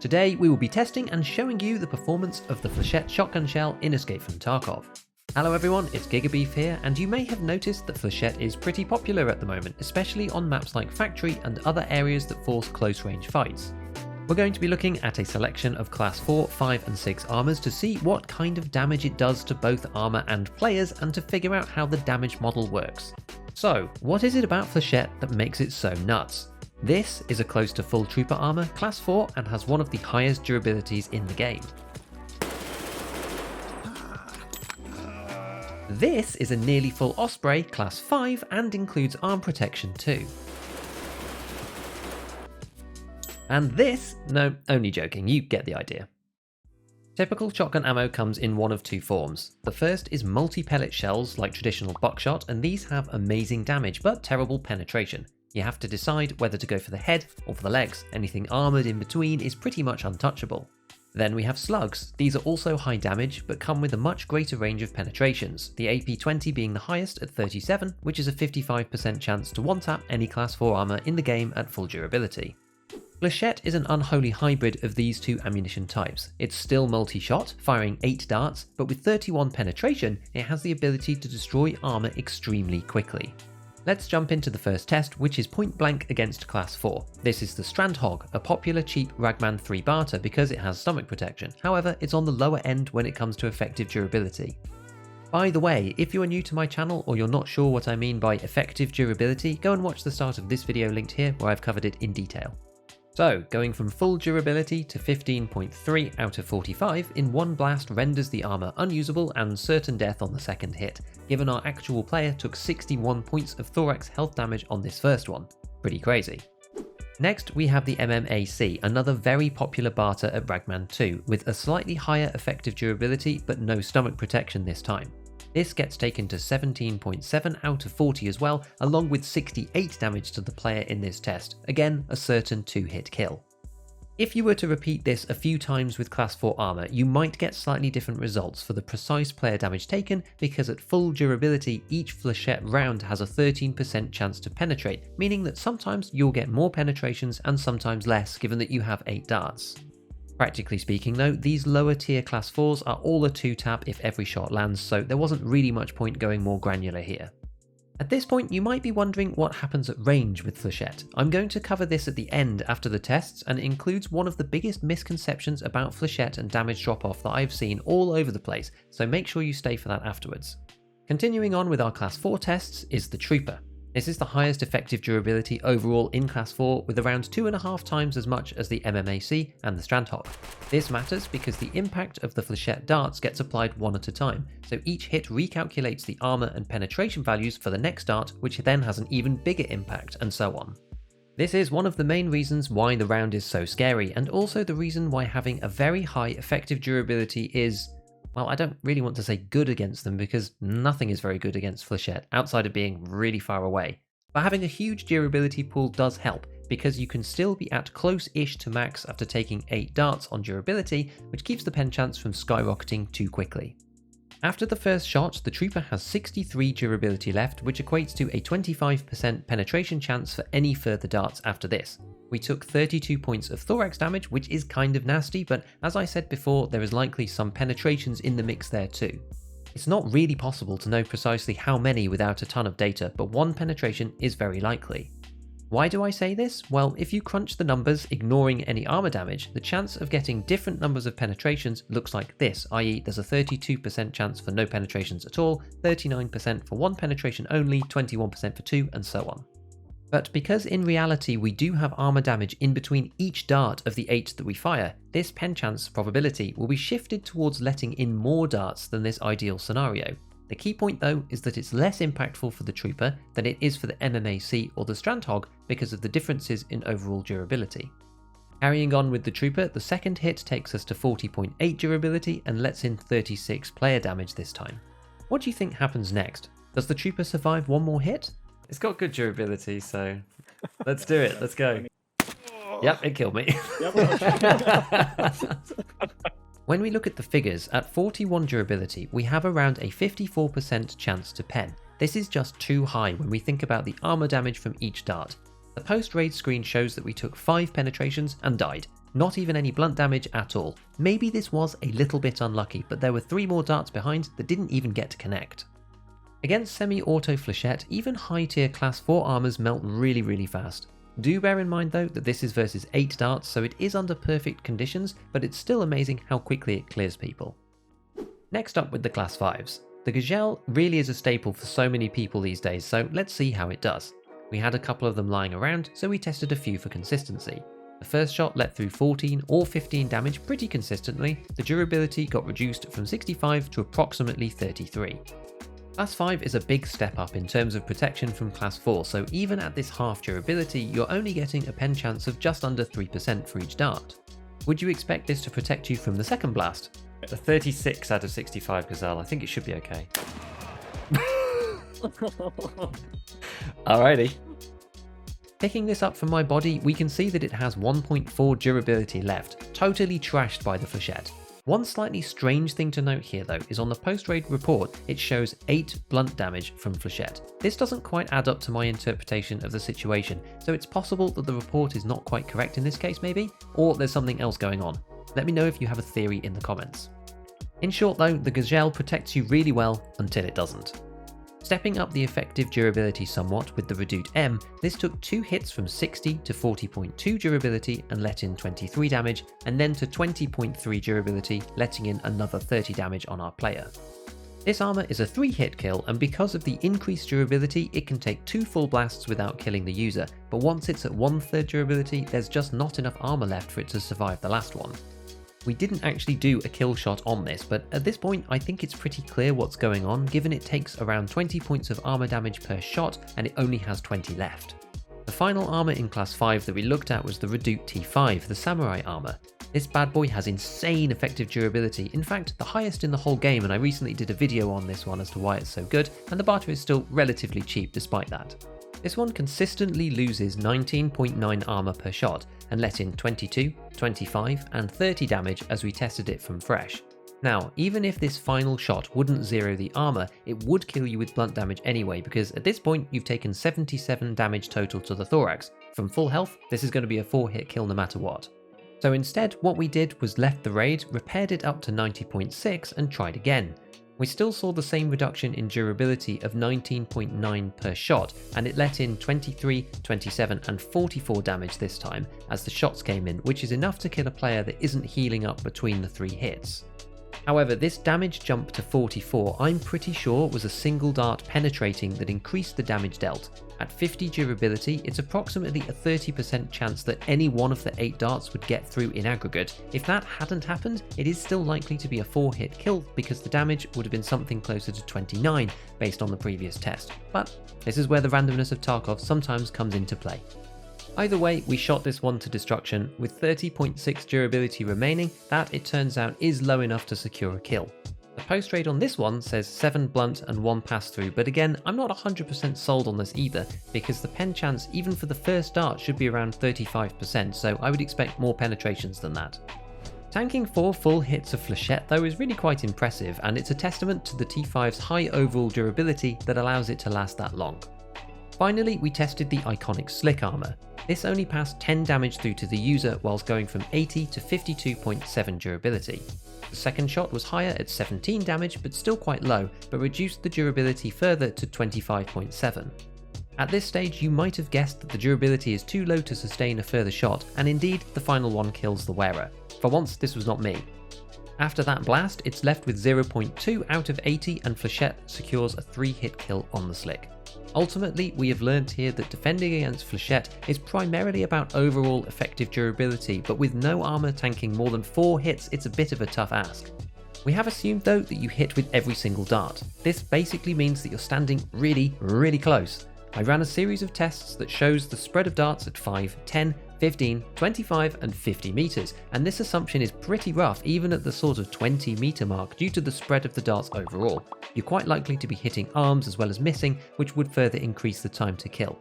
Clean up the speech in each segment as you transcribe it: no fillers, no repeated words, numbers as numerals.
Today we will be testing and showing you the performance of the Flechette shotgun shell in Escape from Tarkov. Hello everyone, it's GigaBeef here, and you may have noticed that Flechette is pretty popular at the moment, especially on maps like Factory and other areas that force close range fights. We're going to be looking at a selection of class 4, 5 and 6 armors to see what kind of damage it does to both armor and players and to figure out how the damage model works. So, what is it about Flechette that makes it so nuts? This is a close to full trooper armor, class 4, and has one of the highest durabilities in the game. This is a nearly full Osprey, class 5, and includes arm protection too. And this, no, only joking, you get the idea. Typical shotgun ammo comes in one of two forms. The first is multi-pellet shells like traditional buckshot, and these have amazing damage but terrible penetration. You have to decide whether to go for the head or for the legs. Anything armoured in between is pretty much untouchable. Then we have slugs. These are also high damage but come with a much greater range of penetrations, the AP20 being the highest at 37, which is a 55% chance to one-tap any class 4 armour in the game at full durability. Flechette is an unholy hybrid of these two ammunition types. It's still multi-shot, firing 8 darts, but with 31 penetration, it has the ability to destroy armour extremely quickly. Let's jump into the first test, which is point blank against class 4. This is the Strandhogg, a popular cheap Ragman 3 barter because it has stomach protection. However, it's on the lower end when it comes to effective durability. By the way, if you are new to my channel or you're not sure what I mean by effective durability, go and watch the start of this video linked here where I've covered it in detail. So, going from full durability to 15.3 out of 45 in one blast renders the armour unusable and certain death on the second hit, given our actual player took 61 points of thorax health damage on this first one. Pretty crazy. Next we have the MMAC, another very popular barter at Ragman 2, with a slightly higher effective durability but no stomach protection this time. This gets taken to 17.7 out of 40 as well, along with 68 damage to the player in this test, again a certain 2-hit kill. If you were to repeat this a few times with class 4 armor, you might get slightly different results for the precise player damage taken, because at full durability each Flechette round has a 13% chance to penetrate, meaning that sometimes you'll get more penetrations and sometimes less given that you have 8 darts. Practically speaking though, these lower tier class 4s are all a 2-tap if every shot lands, so there wasn't really much point going more granular here. At this point you might be wondering what happens at range with Flechette. I'm going to cover this at the end after the tests, and it includes one of the biggest misconceptions about Flechette and damage drop off that I've seen all over the place, so make sure you stay for that afterwards. Continuing on with our class 4 tests is the Trooper. This is the highest effective durability overall in class 4, with around 2.5 times as much as the MMAC and the Strandhogg. This matters because the impact of the Flechette darts gets applied one at a time, so each hit recalculates the armor and penetration values for the next dart, which then has an even bigger impact, and so on. This is one of the main reasons why the round is so scary, and also the reason why having a very high effective durability is, well, I don't really want to say good against them because nothing is very good against Flechette outside of being really far away. But having a huge durability pool does help, because you can still be at close-ish to max after taking 8 darts on durability, which keeps the pen chance from skyrocketing too quickly. After the first shot, the Trooper has 63 durability left, which equates to a 25% penetration chance for any further darts after this. We took 32 points of thorax damage, which is kind of nasty, but as I said before, there is likely some penetrations in the mix there too. It's not really possible to know precisely how many without a ton of data, but one penetration is very likely. Why do I say this? Well, if you crunch the numbers, ignoring any armor damage, the chance of getting different numbers of penetrations looks like this, i.e. there's a 32% chance for no penetrations at all, 39% for one penetration only, 21% for 2, and so on. But because in reality we do have armor damage in between each dart of the 8 that we fire, this pen chance probability will be shifted towards letting in more darts than this ideal scenario. The key point though is that it's less impactful for the Trooper than it is for the MMAC or the Strandhogg because of the differences in overall durability. Carrying on with the Trooper, the second hit takes us to 40.8 durability and lets in 36 player damage this time. What do you think happens next? Does the Trooper survive one more hit? It's got good durability, so let's do it. Let's go. Yep, it killed me. When we look at the figures, at 41 durability, we have around a 54% chance to pen. This is just too high when we think about the armor damage from each dart. The post-raid screen shows that we took 5 penetrations and died. not even any blunt damage at all. Maybe this was a little bit unlucky, but there were 3 more darts behind that didn't even get to connect. Against semi-auto Flechette, even high-tier class 4 armors melt really fast. Do bear in mind though that this is versus 8 darts, so it is under perfect conditions, but it's still amazing how quickly it clears people. Next up with the class 5s. The Gzhel really is a staple for so many people these days, so let's see how it does. We had a couple of them lying around, so we tested a few for consistency. The first shot let through 14 or 15 damage pretty consistently. The durability got reduced from 65 to approximately 33. Class 5 is a big step up in terms of protection from Class 4, so even at this half durability, you're only getting a pen chance of just under 3% for each dart. Would you expect this to protect you from the second blast? A 36 out of 65 Gzhel, I think it should be okay. Alrighty. Picking this up from my body, we can see that it has 1.4 durability left, totally trashed by the Flechette. One slightly strange thing to note here though is on the post-raid report it shows 8 blunt damage from Flechette. This doesn't quite add up to my interpretation of the situation, so it's possible that the report is not quite correct in this case maybe, or there's something else going on. Let me know if you have a theory in the comments. In short though, the Gzhel protects you really well until it doesn't. Stepping up the effective durability somewhat with the Redut-M, this took 2 hits from 60 to 40.2 durability and let in 23 damage, and then to 20.3 durability, letting in another 30 damage on our player. This armor is a 3-hit kill, and because of the increased durability, it can take 2 full blasts without killing the user, but once it's at 1/3 durability, there's just not enough armor left for it to survive the last one. We didn't actually do a kill shot on this, but at this point I think it's pretty clear what's going on given it takes around 20 points of armor damage per shot and it only has 20 left. The final armor in class 5 that we looked at was the Redut T5, the samurai armor. This bad boy has insane effective durability, in fact the highest in the whole game, and I recently did a video on this one as to why it's so good, and the barter is still relatively cheap despite that. This one consistently loses 19.9 armor per shot and let in 22, 25 and 30 damage as we tested it from fresh. Now, even if this final shot wouldn't zero the armor, it would kill you with blunt damage anyway, because at this point you've taken 77 damage total to the thorax. From full health, this is going to be a 4-hit kill no matter what. So instead, what we did was left the raid, repaired it up to 90.6 and tried again. We still saw the same reduction in durability of 19.9 per shot, and it let in 23, 27 and 44 damage this time as the shots came in, which is enough to kill a player that isn't healing up between the 3 hits. However, this damage jump to 44 I'm pretty sure was a single dart penetrating that increased the damage dealt. At 50 durability, it's approximately a 30% chance that any one of the 8 darts would get through in aggregate. If that hadn't happened, it is still likely to be a 4-hit kill because the damage would have been something closer to 29 based on the previous test. But this is where the randomness of Tarkov sometimes comes into play. Either way, we shot this one to destruction. With 30.6 durability remaining, that it turns out is low enough to secure a kill. The post raid on this one says 7 blunt and 1 pass through, but again, I'm not 100% sold on this either, because the pen chance even for the first dart should be around 35%, so I would expect more penetrations than that. Tanking 4 full hits of Flechette though is really quite impressive, and it's a testament to the T5's high overall durability that allows it to last that long. Finally, we tested the iconic Slick armor. This only passed 10 damage through to the user whilst going from 80 to 52.7 durability. The second shot was higher at 17 damage but still quite low, but reduced the durability further to 25.7. At this stage you might have guessed that the durability is too low to sustain a further shot, and indeed the final one kills the wearer. For once this was not me. After that blast it's left with 0.2 out of 80 and Flechette secures a 3-hit kill on the Slick. Ultimately, we have learnt here that defending against Flechette is primarily about overall effective durability, but with no armor tanking more than 4 hits, it's a bit of a tough ask. We have assumed though that you hit with every single dart. This basically means that you're standing really close. I ran a series of tests that shows the spread of darts at 5, 10, 15, 25 and 50 meters, and this assumption is pretty rough even at the sort of 20 meter mark due to the spread of the darts overall. You're quite likely to be hitting arms as well as missing, which would further increase the time to kill.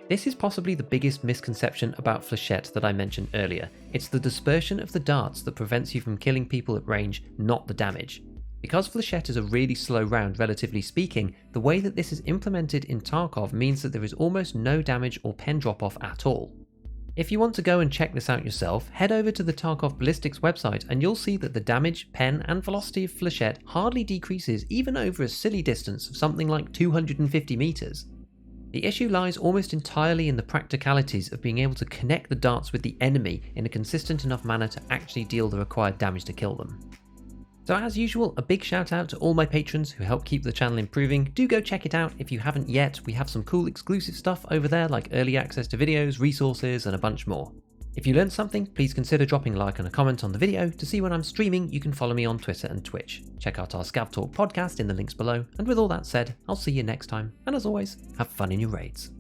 This is possibly the biggest misconception about Flechette that I mentioned earlier. It's the dispersion of the darts that prevents you from killing people at range, not the damage. Because Flechette is a really slow round relatively speaking, the way that this is implemented in Tarkov means that there is almost no damage or pen drop off at all. If you want to go and check this out yourself, head over to the Tarkov Ballistics website and you'll see that the damage, pen and velocity of Flechette hardly decreases even over a silly distance of something like 250 meters. The issue lies almost entirely in the practicalities of being able to connect the darts with the enemy in a consistent enough manner to actually deal the required damage to kill them. So as usual, a big shout out to all my patrons who help keep the channel improving. Do go check it out if you haven't yet. We have some cool exclusive stuff over there like early access to videos, resources and a bunch more. If you learned something, please consider dropping a like and a comment on the video. To see when I'm streaming, you can follow me on Twitter and Twitch. Check out our ScavTalk podcast in the links below. And with all that said, I'll see you next time. And as always, have fun in your raids.